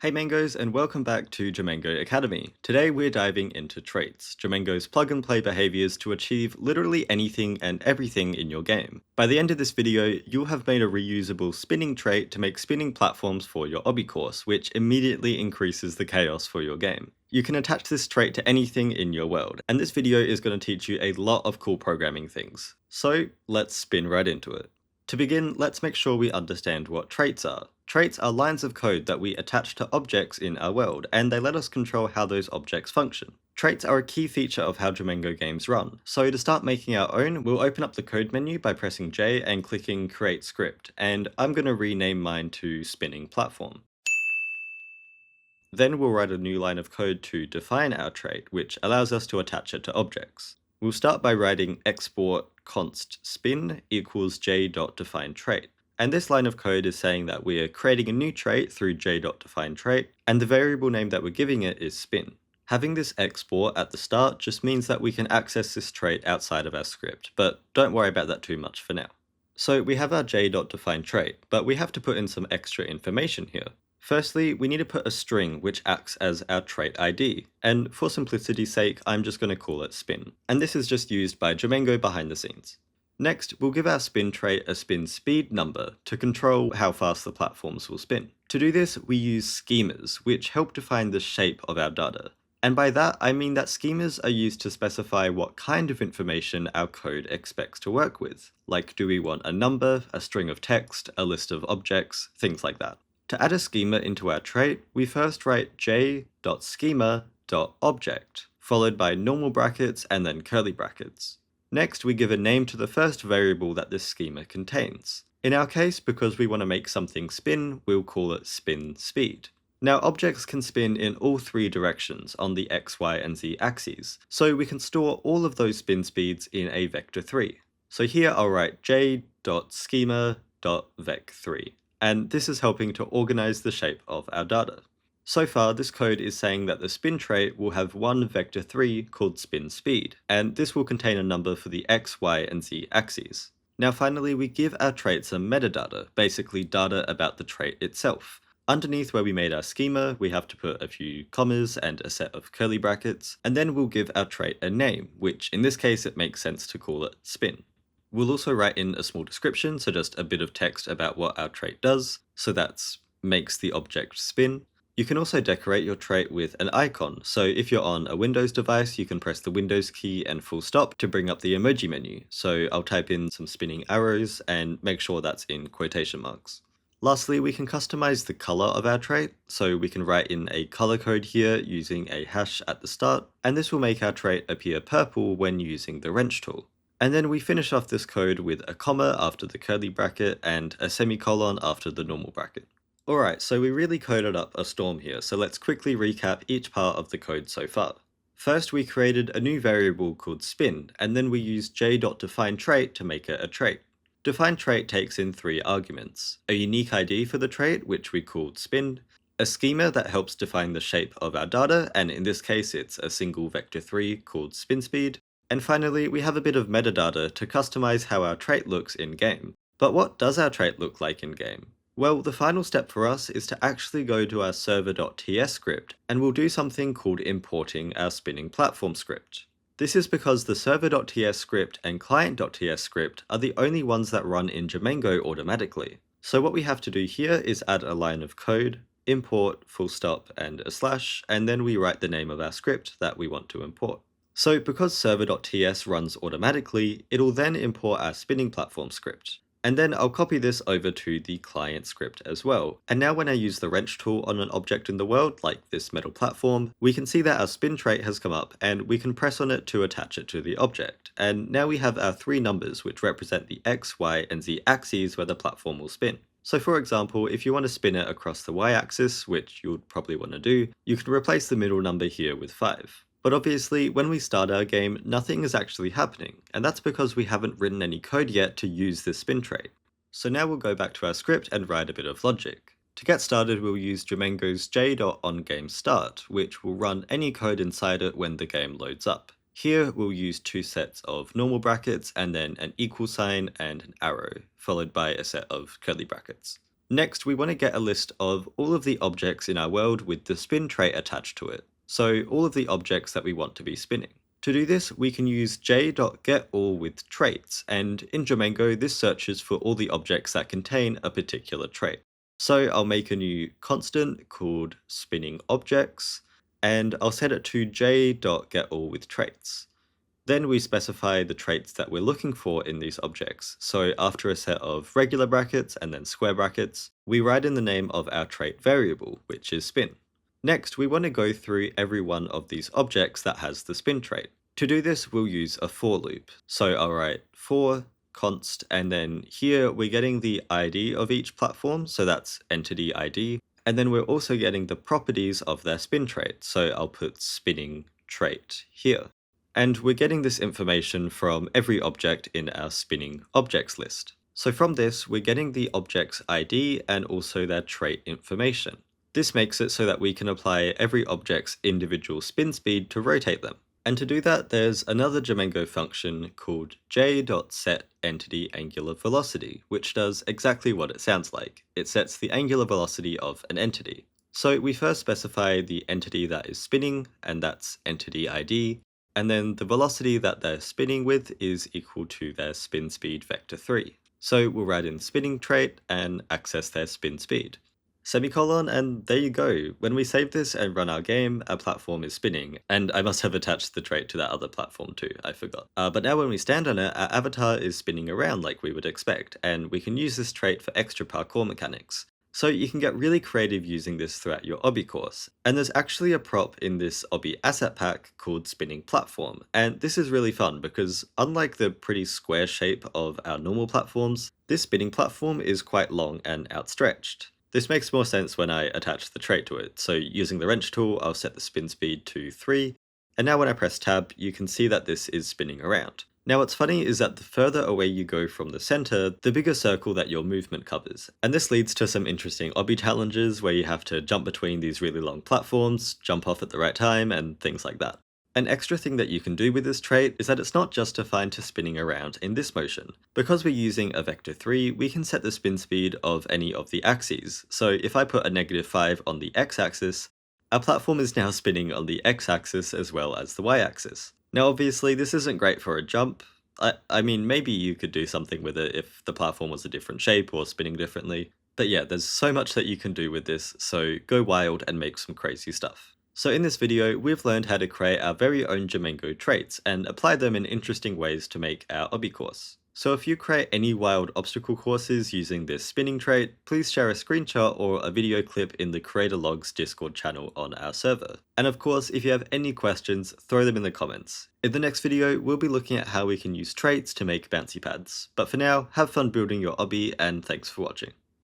Hey Mangos, and welcome back to Jamango Academy. Today we're diving into traits, Jamango's plug-and-play behaviours to achieve literally anything and everything in your game. By the end of this video, you'll have made a reusable spinning trait to make spinning platforms for your obby course, which immediately increases the chaos for your game. You can attach this trait to anything in your world, and this video is going to teach you a lot of cool programming things. So let's spin right into it. To begin, let's make sure we understand what traits are. Traits are lines of code that we attach to objects in our world, and they let us control how those objects function. Traits are a key feature of how Jamango games run, so to start making our own, we'll open up the code menu by pressing J and clicking Create Script, and I'm going to rename mine to Spinning Platform. Then we'll write a new line of code to define our trait, which allows us to attach it to objects. We'll start by writing export const spin equals J.defineTrait. And this line of code is saying that we are creating a new trait through J.defineTrait, and the variable name that we're giving it is spin. Having this export at the start just means that we can access this trait outside of our script, but don't worry about that too much for now. So we have our J.defineTrait, but we have to put in some extra information here. Firstly, we need to put a string which acts as our trait ID, and for simplicity's sake, I'm just going to call it spin. And this is just used by Jamango behind the scenes. Next, we'll give our spin trait a spin speed number to control how fast the platforms will spin. To do this, we use schemas, which help define the shape of our data. And by that, I mean that schemas are used to specify what kind of information our code expects to work with. Like, do we want a number, a string of text, a list of objects, things like that. To add a schema into our trait, we first write j.schema.object, followed by normal brackets and then curly brackets. Next, we give a name to the first variable that this schema contains. In our case, because we want to make something spin, we'll call it spin speed. Now, objects can spin in all three directions on the x, y, and z axes, so we can store all of those spin speeds in a vector3. So here I'll write j.schema.vec3. And this is helping to organize the shape of our data. So far, this code is saying that the spin trait will have one vector3 called spin speed, and this will contain a number for the x, y, and z axes. Now finally, we give our trait some metadata, basically data about the trait itself. Underneath where we made our schema, we have to put a few commas and a set of curly brackets, and then we'll give our trait a name, which in this case it makes sense to call it spin. We'll also write in a small description, so just a bit of text about what our trait does, so that makes the object spin. You can also decorate your trait with an icon, so if you're on a Windows device, you can press the Windows key and full stop to bring up the emoji menu. So I'll type in some spinning arrows and make sure that's in quotation marks. Lastly, we can customize the color of our trait, so we can write in a color code here using a hash at the start, and this will make our trait appear purple when using the wrench tool. And then we finish off this code with a comma after the curly bracket and a semicolon after the normal bracket. Alright, so we really coded up a storm here, so let's quickly recap each part of the code so far. First, we created a new variable called spin, and then we used j.defineTrait to make it a trait. DefineTrait takes in three arguments: a unique ID for the trait, which we called spin, a schema that helps define the shape of our data, and in this case it's a single vector3 called spin speed, and finally, we have a bit of metadata to customize how our trait looks in-game. But what does our trait look like in-game? Well, the final step for us is to actually go to our server.ts script, and we'll do something called importing our spinning platform script. This is because the server.ts script and client.ts script are the only ones that run in Jamango automatically. So what we have to do here is add a line of code, import, full stop, and a slash, and then we write the name of our script that we want to import. So because server.ts runs automatically, it'll then import our spinning platform script. And then I'll copy this over to the client script as well. And now when I use the wrench tool on an object in the world, like this metal platform, we can see that our spin trait has come up and we can press on it to attach it to the object. And now we have our three numbers which represent the x, y, and z axes where the platform will spin. So for example, if you want to spin it across the y-axis, which you would probably want to do, you can replace the middle number here with 5. But obviously, when we start our game, nothing is actually happening, and that's because we haven't written any code yet to use this spin trait. So now we'll go back to our script and write a bit of logic. To get started, we'll use Jamango's j.onGameStart, which will run any code inside it when the game loads up. Here, we'll use two sets of normal brackets and then an equal sign and an arrow, followed by a set of curly brackets. Next, we want to get a list of all of the objects in our world with the spin trait attached to it, so all of the objects that we want to be spinning. To do this, we can use j.getAllWithTraits, and in Jamango, this searches for all the objects that contain a particular trait. So I'll make a new constant called spinningObjects, and I'll set it to j.getAllWithTraits. Then we specify the traits that we're looking for in these objects. So after a set of regular brackets and then square brackets, we write in the name of our trait variable, which is spin. Next, we want to go through every one of these objects that has the spin trait. To do this, we'll use a for loop. So I'll write for const, and then here we're getting the ID of each platform, so that's entity ID. And then we're also getting the properties of their spin trait, so I'll put spinning trait here. And we're getting this information from every object in our spinning objects list. So from this, we're getting the object's ID and also their trait information. This makes it so that we can apply every object's individual spin speed to rotate them. And to do that, there's another Jamango function called J.setEntityAngularVelocity, which does exactly what it sounds like. It sets the angular velocity of an entity. So we first specify the entity that is spinning, and that's entity ID, and then the velocity that they're spinning with is equal to their spin speed vector 3. So we'll write in spinning trait and access their spin speed. Semicolon, and there you go. When we save this and run our game, our platform is spinning, and I must have attached the trait to that other platform too, I forgot. But now when we stand on it, our avatar is spinning around like we would expect, and we can use this trait for extra parkour mechanics. So you can get really creative using this throughout your obby course. And there's actually a prop in this obby asset pack called Spinning Platform. And this is really fun because unlike the pretty square shape of our normal platforms, this spinning platform is quite long and outstretched. This makes more sense when I attach the trait to it. So using the wrench tool, I'll set the spin speed to 3. And now when I press tab, you can see that this is spinning around. Now what's funny is that the further away you go from the center, the bigger circle that your movement covers. And this leads to some interesting obby challenges where you have to jump between these really long platforms, jump off at the right time, and things like that. An extra thing that you can do with this trait is that it's not just defined to spinning around in this motion. Because we're using a vector 3, we can set the spin speed of any of the axes. So if I put a -5 on the x-axis, our platform is now spinning on the x-axis as well as the y-axis. Now obviously this isn't great for a jump. I mean, maybe you could do something with it if the platform was a different shape or spinning differently. But yeah, there's so much that you can do with this, so go wild and make some crazy stuff. So in this video, we've learned how to create our very own Jamango traits and apply them in interesting ways to make our obby course. So if you create any wild obstacle courses using this spinning trait, please share a screenshot or a video clip in the Creator Logs Discord channel on our server. And of course, if you have any questions, throw them in the comments. In the next video, we'll be looking at how we can use traits to make bouncy pads. But for now, have fun building your obby and thanks for watching.